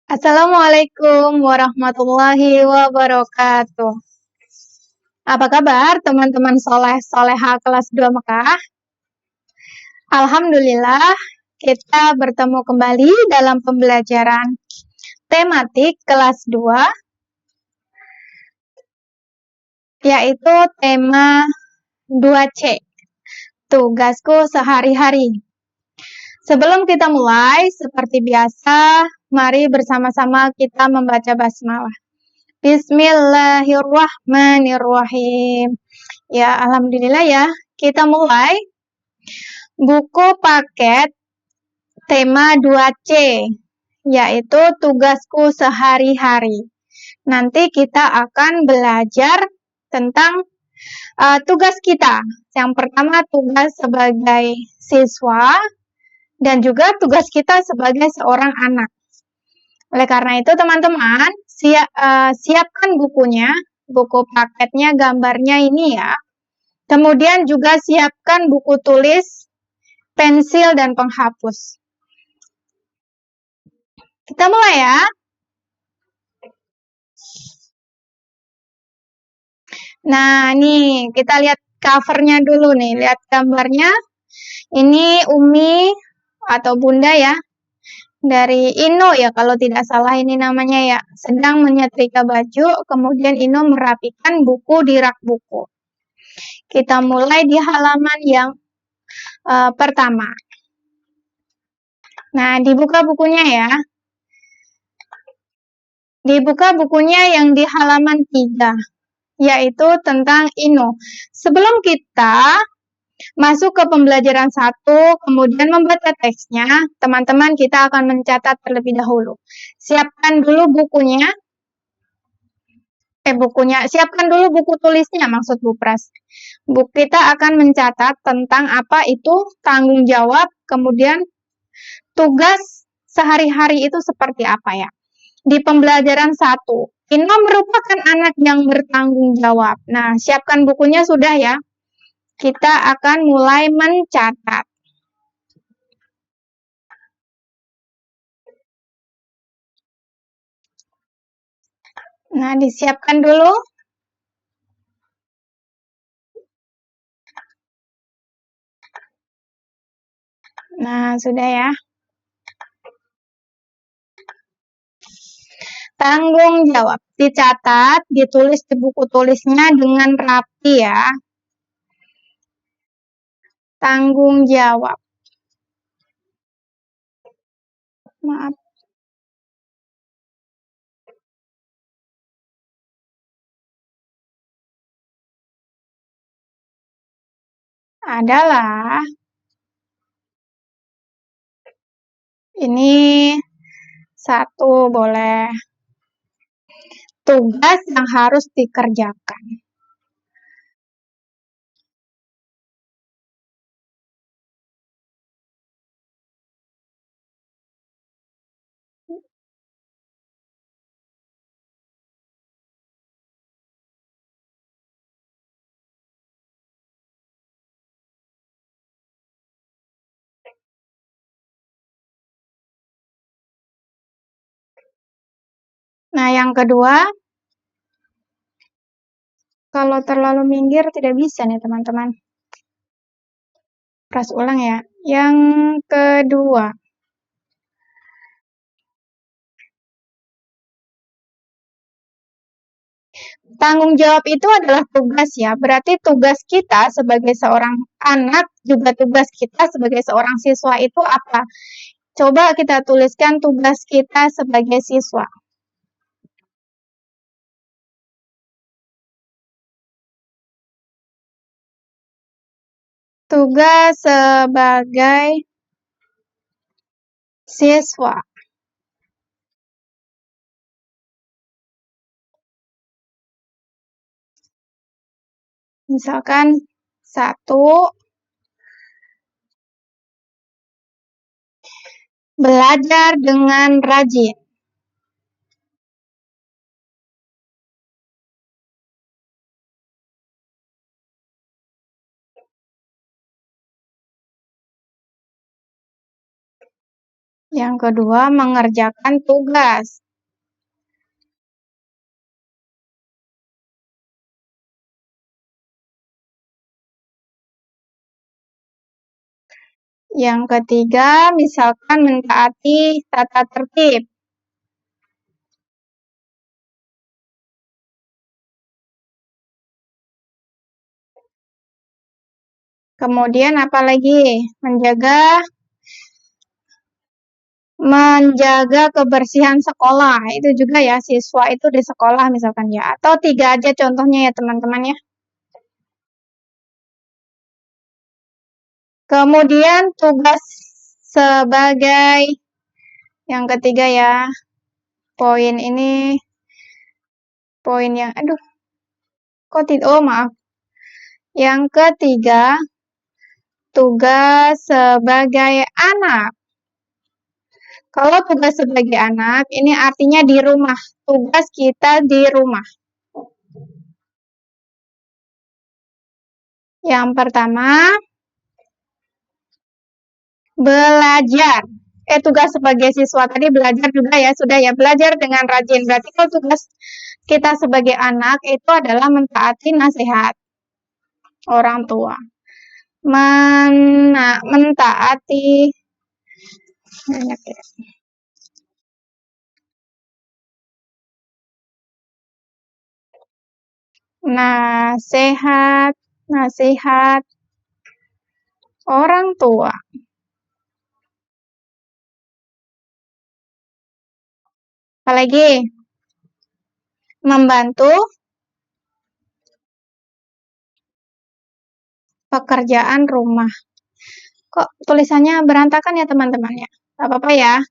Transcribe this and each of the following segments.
Assalamualaikum warahmatullahi wabarakatuh. Apa kabar teman-teman soleh soleha kelas 2 Mekah? Alhamdulillah, kita bertemu kembali dalam pembelajaran tematik kelas 2, yaitu tema 2C, tugasku sehari-hari. Sebelum kita mulai, seperti biasa, mari bersama-sama kita membaca basmalah. Bismillahirrahmanirrahim. Ya, alhamdulillah ya. Kita mulai buku paket tema 2C, yaitu tugasku sehari-hari. Nanti kita akan belajar tentang tugas kita. Yang pertama, tugas sebagai siswa dan juga tugas kita sebagai seorang anak. Oleh karena itu, teman-teman, siapkan bukunya, buku paketnya, gambarnya ini ya. Kemudian juga siapkan buku tulis, pensil, dan penghapus. Kita mulai ya. Nah, nih kita lihat covernya dulu nih, lihat gambarnya. Ini Umi atau Bunda ya, dari Ino ya kalau tidak salah ini namanya ya, sedang menyetrika baju, kemudian Ino merapikan buku di rak buku. Kita mulai di halaman yang pertama. Nah, dibuka bukunya ya. Dibuka bukunya yang di halaman 3, yaitu tentang Ino. Sebelum kita masuk ke pembelajaran 1, kemudian membaca teksnya, teman-teman kita akan mencatat terlebih dahulu. Siapkan dulu bukunya. Siapkan dulu buku tulisnya, maksud Bu Pras. Kita akan mencatat tentang apa itu tanggung jawab, kemudian tugas sehari-hari itu seperti apa ya. Di pembelajaran 1, Ino merupakan anak yang bertanggung jawab. Nah, siapkan bukunya sudah ya. Kita akan mulai mencatat. Nah, disiapkan dulu. Nah, sudah ya. Tanggung jawab. Dicatat, ditulis di buku tulisnya dengan rapi ya. Tanggung jawab. Maaf. Adalah ini 1 boleh. Tugas yang harus dikerjakan. Nah, yang kedua, kalau terlalu minggir tidak bisa nih teman-teman. Pras ulang ya. Yang kedua, tanggung jawab itu adalah tugas ya. Berarti tugas kita sebagai seorang anak, juga tugas kita sebagai seorang siswa itu apa? Coba kita tuliskan tugas kita sebagai siswa. Tugas sebagai siswa. Misalkan 1, belajar dengan rajin. Yang kedua, mengerjakan tugas. Yang ketiga, misalkan mentaati tata tertib. Kemudian apa lagi? Menjaga kebersihan sekolah. Itu juga ya, siswa itu di sekolah misalkan ya. Atau 3 aja contohnya ya teman-teman ya. Kemudian tugas sebagai yang ketiga ya. Poin ini poin yang maaf. Yang ketiga, tugas sebagai anak. Kalau tugas sebagai anak, ini artinya di rumah. Tugas kita di rumah. Yang pertama, belajar. Tugas sebagai siswa tadi belajar juga ya, sudah ya, belajar dengan rajin. Berarti kalau tugas kita sebagai anak itu adalah mentaati nasihat orang tua. Mentaati nasihat orang tua. Apalagi? Membantu pekerjaan rumah. Kok tulisannya berantakan ya teman-teman ya? Gak apa-apa ya.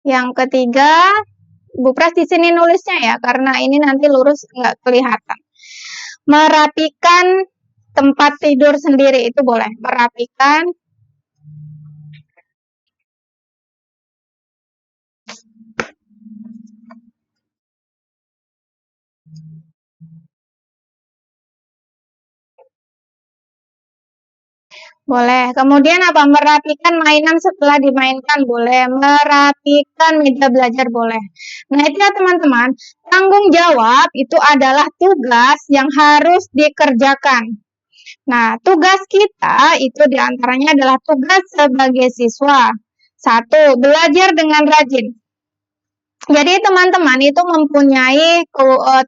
Yang ketiga, Bu Pras di sini nulisnya ya, karena ini nanti lurus nggak kelihatan. Merapikan tempat tidur sendiri itu boleh. Merapikan boleh. Kemudian apa? Merapikan mainan setelah dimainkan boleh. Merapikan meja belajar boleh. Nah, itu ya teman-teman. Tanggung jawab itu adalah tugas yang harus dikerjakan. Nah, tugas kita itu diantaranya adalah tugas sebagai siswa. 1. Belajar dengan rajin. Jadi teman-teman itu mempunyai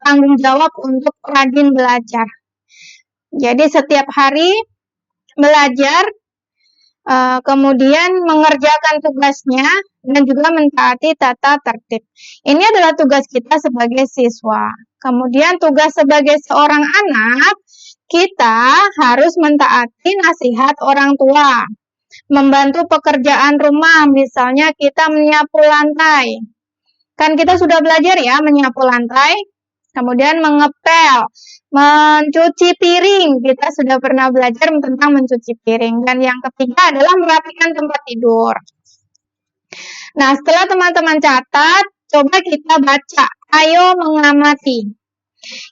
tanggung jawab untuk rajin belajar. Jadi setiap hari belajar, kemudian mengerjakan tugasnya, dan juga mentaati tata tertib. Ini adalah tugas kita sebagai siswa. Kemudian tugas sebagai seorang anak, kita harus mentaati nasihat orang tua. Membantu pekerjaan rumah, misalnya kita menyapu lantai. Kan kita sudah belajar ya menyapu lantai, kemudian mengepel, mencuci piring. Kita sudah pernah belajar tentang mencuci piring. Dan yang ketiga adalah merapikan tempat tidur. Nah, setelah teman-teman catat, coba kita baca. Ayo mengamati.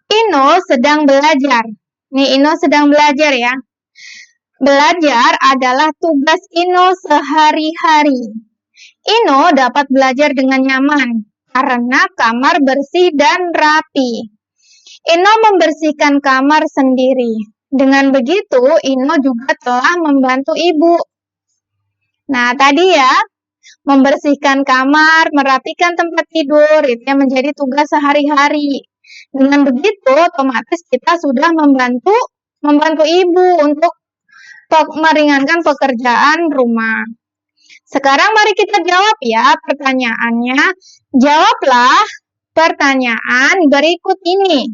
Ino sedang belajar. Nih, Ino sedang belajar ya. Belajar adalah tugas Ino sehari-hari. Ino dapat belajar dengan nyaman karena kamar bersih dan rapi. Ino membersihkan kamar sendiri. Dengan begitu, Ino juga telah membantu ibu. Nah, tadi ya, membersihkan kamar, merapikan tempat tidur, itu yang menjadi tugas sehari-hari. Dengan begitu, otomatis kita sudah membantu ibu untuk meringankan pekerjaan rumah. Sekarang mari kita jawab ya pertanyaannya. Jawablah pertanyaan berikut ini.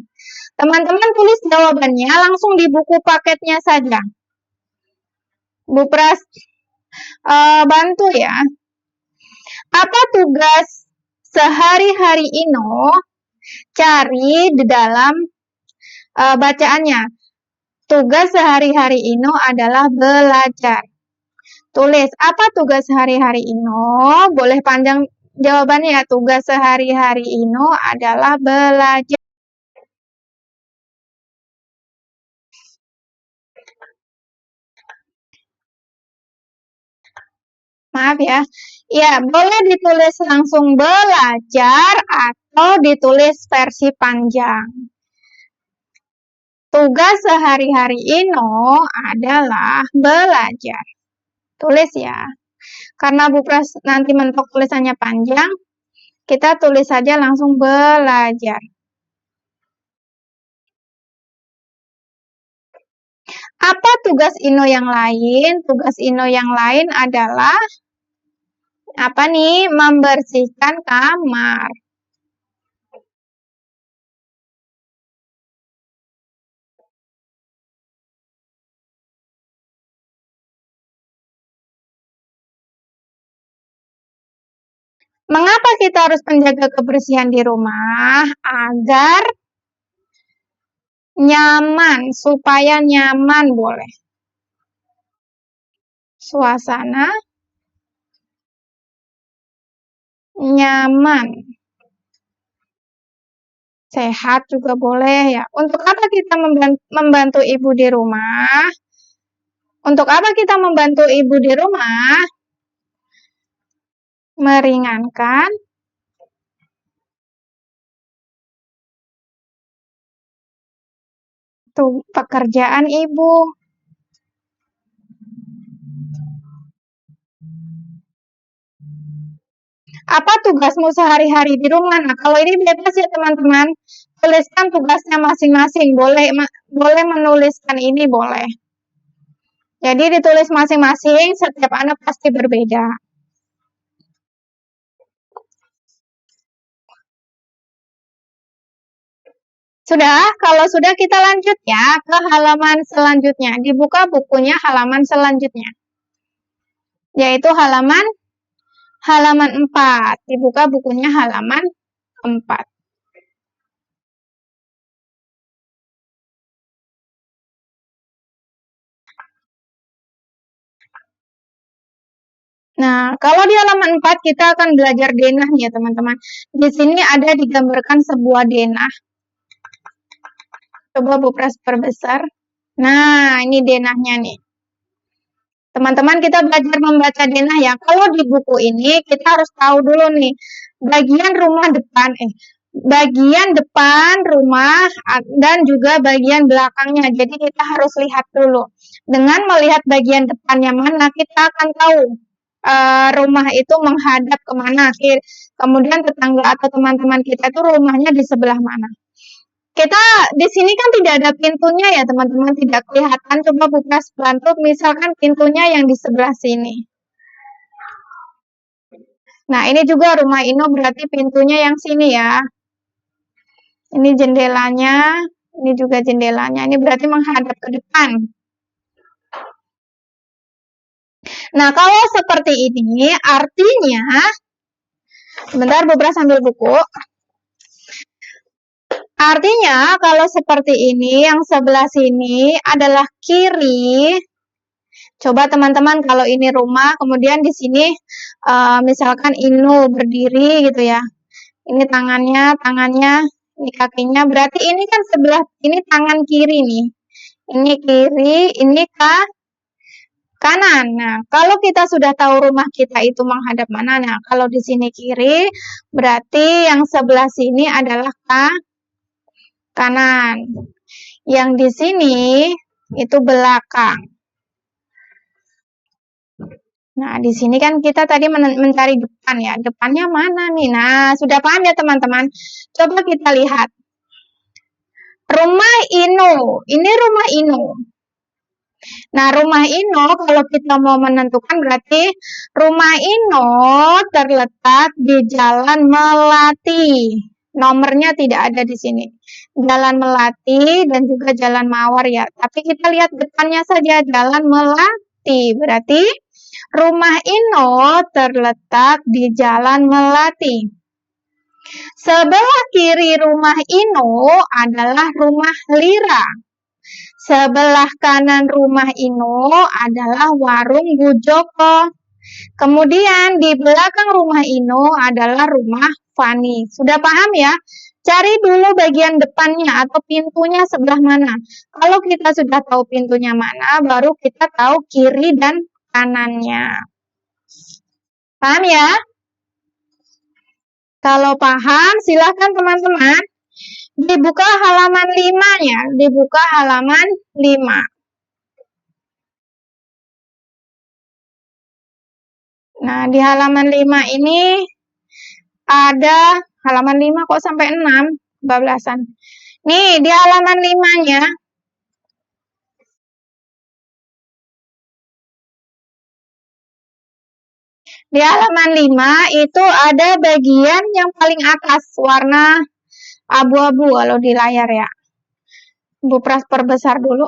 Teman-teman tulis jawabannya langsung di buku paketnya saja. Bu Pras bantu ya. Apa tugas sehari-hari Ino? Cari di dalam bacaannya. Tugas sehari-hari Ino adalah belajar. Tulis, apa tugas sehari-hari Ino? Boleh panjang jawabannya ya. Tugas sehari-hari Ino adalah belajar. Maaf ya. Ya, boleh ditulis langsung belajar atau ditulis versi panjang. Tugas sehari-hari Ino adalah belajar. Tulis ya. Karena Bu Pras nanti mentok tulisannya panjang, kita tulis saja langsung belajar. Apa tugas Ino yang lain? Tugas Ino yang lain adalah apa nih? Membersihkan kamar. Mengapa kita harus menjaga kebersihan di rumah? Agar nyaman, supaya nyaman boleh. Suasana nyaman. Sehat juga boleh ya. Untuk apa kita membantu ibu di rumah? Untuk apa kita membantu ibu di rumah? Meringankan pekerjaan ibu. Apa tugasmu sehari-hari di rumah? Nah, kalau ini bebas ya teman-teman. Tuliskan tugasnya masing-masing. Boleh menuliskan ini boleh. Jadi ditulis masing-masing, setiap anak pasti berbeda. Sudah? Kalau sudah kita lanjut ya ke halaman selanjutnya. Dibuka bukunya halaman selanjutnya. Yaitu halaman 4. Dibuka bukunya halaman 4. Nah, kalau di halaman 4 kita akan belajar denah nih ya teman-teman. Di sini ada digambarkan sebuah denah. Coba Bu Pras perbesar. Nah, ini denahnya nih. Teman-teman kita belajar membaca denah ya. Kalau di buku ini kita harus tahu dulu nih bagian rumah depan bagian depan rumah dan juga bagian belakangnya. Jadi kita harus lihat dulu. Dengan melihat bagian depannya mana kita akan tahu rumah itu menghadap kemana. Kemudian tetangga atau teman-teman kita itu rumahnya di sebelah mana. Kita di sini kan tidak ada pintunya ya teman-teman, tidak kelihatan. Coba buka bantu, misalkan pintunya yang di sebelah sini. Nah ini juga rumah Ino berarti pintunya yang sini ya. Ini jendelanya, ini juga jendelanya. Ini berarti menghadap ke depan. Nah kalau seperti ini artinya, sebentar Bu Pras sambil buku. Artinya kalau seperti ini yang sebelah sini adalah kiri. Coba teman-teman kalau ini rumah, kemudian di sini misalkan Inu berdiri gitu ya. Ini tangannya, ini kakinya. Berarti ini kan sebelah ini tangan kiri nih. Ini kiri, ini kanan. Nah, kalau kita sudah tahu rumah kita itu menghadap mana, nah kalau di sini kiri, berarti yang sebelah sini adalah kanan. Yang di sini itu belakang. Nah, di sini kan kita tadi mencari depan ya. Depannya mana nih? Nah, sudah paham ya teman-teman? Coba kita lihat. Rumah Ino. Ini rumah Ino. Nah, rumah Ino kalau kita mau menentukan berarti rumah Ino terletak di Jalan Melati. Nomornya tidak ada di sini. Jalan Melati dan juga Jalan Mawar ya. Tapi kita lihat depannya saja Jalan Melati. Berarti rumah Ino terletak di Jalan Melati. Sebelah kiri rumah Ino adalah rumah Lira. Sebelah kanan rumah Ino adalah warung Bu Joko. Kemudian di belakang rumah Ino adalah rumah Fani. Sudah paham ya? Cari dulu bagian depannya atau pintunya sebelah mana. Kalau kita sudah tahu pintunya mana, baru kita tahu kiri dan kanannya. Paham ya? Kalau paham, silahkan teman-teman dibuka halaman 5-nya. Dibuka halaman 5. Nah, di halaman 5 ini ada halaman 5 kok sampai 6, kebablasan. Nih, di halaman 5-nya di halaman 5 itu ada bagian yang paling atas warna abu-abu kalau di layar ya. Bu Pras perbesar dulu.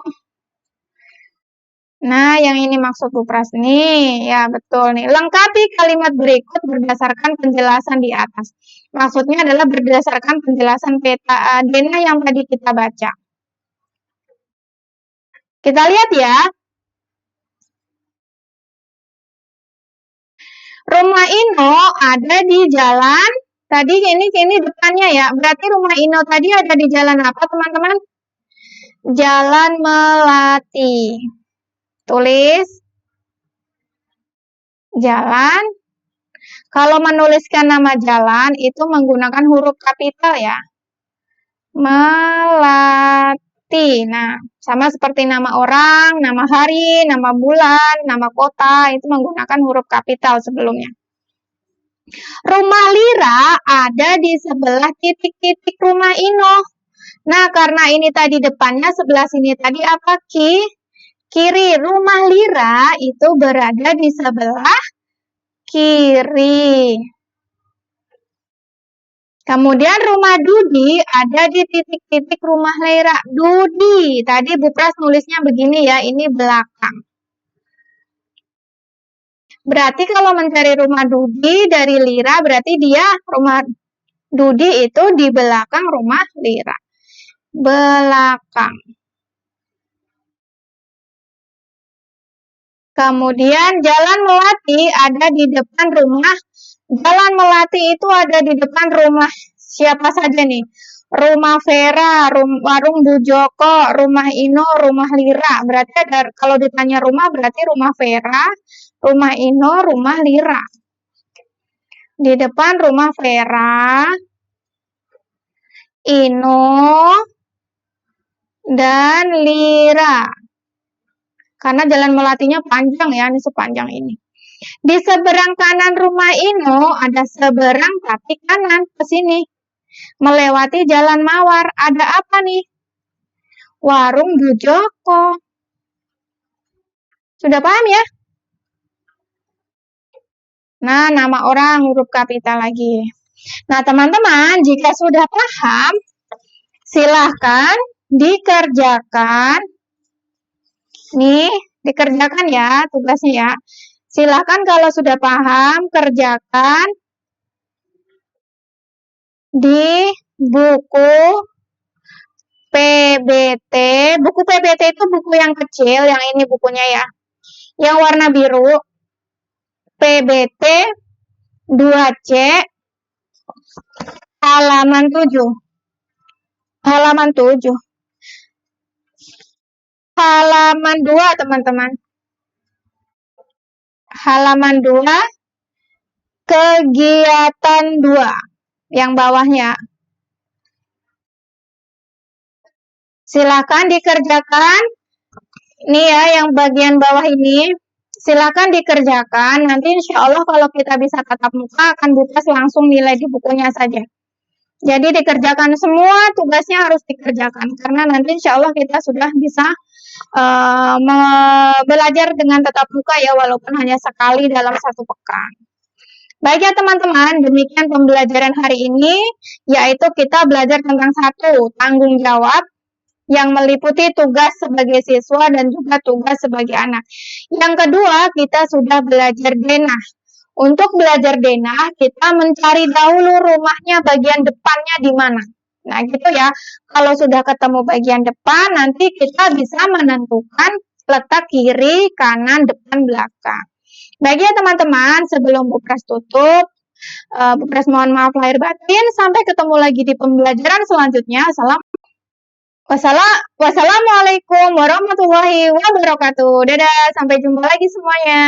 Nah, yang ini maksud Bu Pras nih. Ya, betul nih. Lengkapi kalimat berikut berdasarkan penjelasan di atas. Maksudnya adalah berdasarkan penjelasan peta Dena yang tadi kita baca. Kita lihat ya. Rumah Ino ada di jalan, tadi ini depannya ya. Berarti rumah Ino tadi ada di jalan apa, teman-teman? Jalan Melati. Tulis jalan. Kalau menuliskan nama jalan itu menggunakan huruf kapital ya. Melati. Nah, sama seperti nama orang, nama hari, nama bulan, nama kota, itu menggunakan huruf kapital sebelumnya. Rumah Lira ada di sebelah titik-titik rumah Ino. Nah, karena ini tadi depannya, sebelah sini tadi apa, kiri. Rumah Lira itu berada di sebelah kiri. Kemudian rumah Dudi ada di titik-titik rumah Lira. Dudi, tadi Bu Pras nulisnya begini ya, ini belakang. Berarti kalau mencari rumah Dudi dari Lira, berarti dia rumah Dudi itu di belakang rumah Lira. Belakang. Kemudian Jalan Melati ada di depan rumah. Jalan Melati itu ada di depan rumah siapa saja nih? Rumah Vera, warung Bu Joko, rumah Ino, rumah Lira. Berarti ada, kalau ditanya rumah berarti rumah Vera, rumah Ino, rumah Lira. Di depan rumah Vera, Ino, dan Lira. Karena Jalan Melatinya panjang ya, ini sepanjang ini. Di seberang kanan rumah Ino ada seberang tapi kanan ke sini. Melewati Jalan Mawar. Ada apa nih? Warung Bu Joko. Sudah paham ya? Nah, nama orang huruf kapital lagi. Nah, teman-teman, jika sudah paham, silahkan dikerjakan. Nih, dikerjakan ya tugasnya ya. Silahkan kalau sudah paham, kerjakan di buku PBT. Buku PBT itu buku yang kecil, yang ini bukunya ya. Yang warna biru. PBT 2C halaman 7. Halaman 7. Halaman 2, teman-teman. Halaman 2, kegiatan 2. Yang bawahnya. Silakan dikerjakan. Ini ya, yang bagian bawah ini. Silakan dikerjakan. Nanti insya Allah kalau kita bisa tatap muka, akan buka langsung nilai di bukunya saja. Jadi dikerjakan semua, tugasnya harus dikerjakan. Karena nanti insya Allah kita sudah bisa belajar dengan tatap muka ya, walaupun hanya sekali dalam 1 pekan. Baik ya teman-teman, demikian pembelajaran hari ini, yaitu kita belajar tentang 1, tanggung jawab, yang meliputi tugas sebagai siswa dan juga tugas sebagai anak. Yang kedua, kita sudah belajar denah. Untuk belajar denah, kita mencari dahulu rumahnya bagian depannya di mana. Nah, gitu ya. Kalau sudah ketemu bagian depan, nanti kita bisa menentukan letak kiri, kanan, depan, belakang. Baik ya teman-teman, sebelum Bu Pras tutup, Bu Pras mohon maaf lahir batin. Sampai ketemu lagi di pembelajaran selanjutnya. Wassalamualaikum warahmatullahi wabarakatuh. Dadah, sampai jumpa lagi semuanya.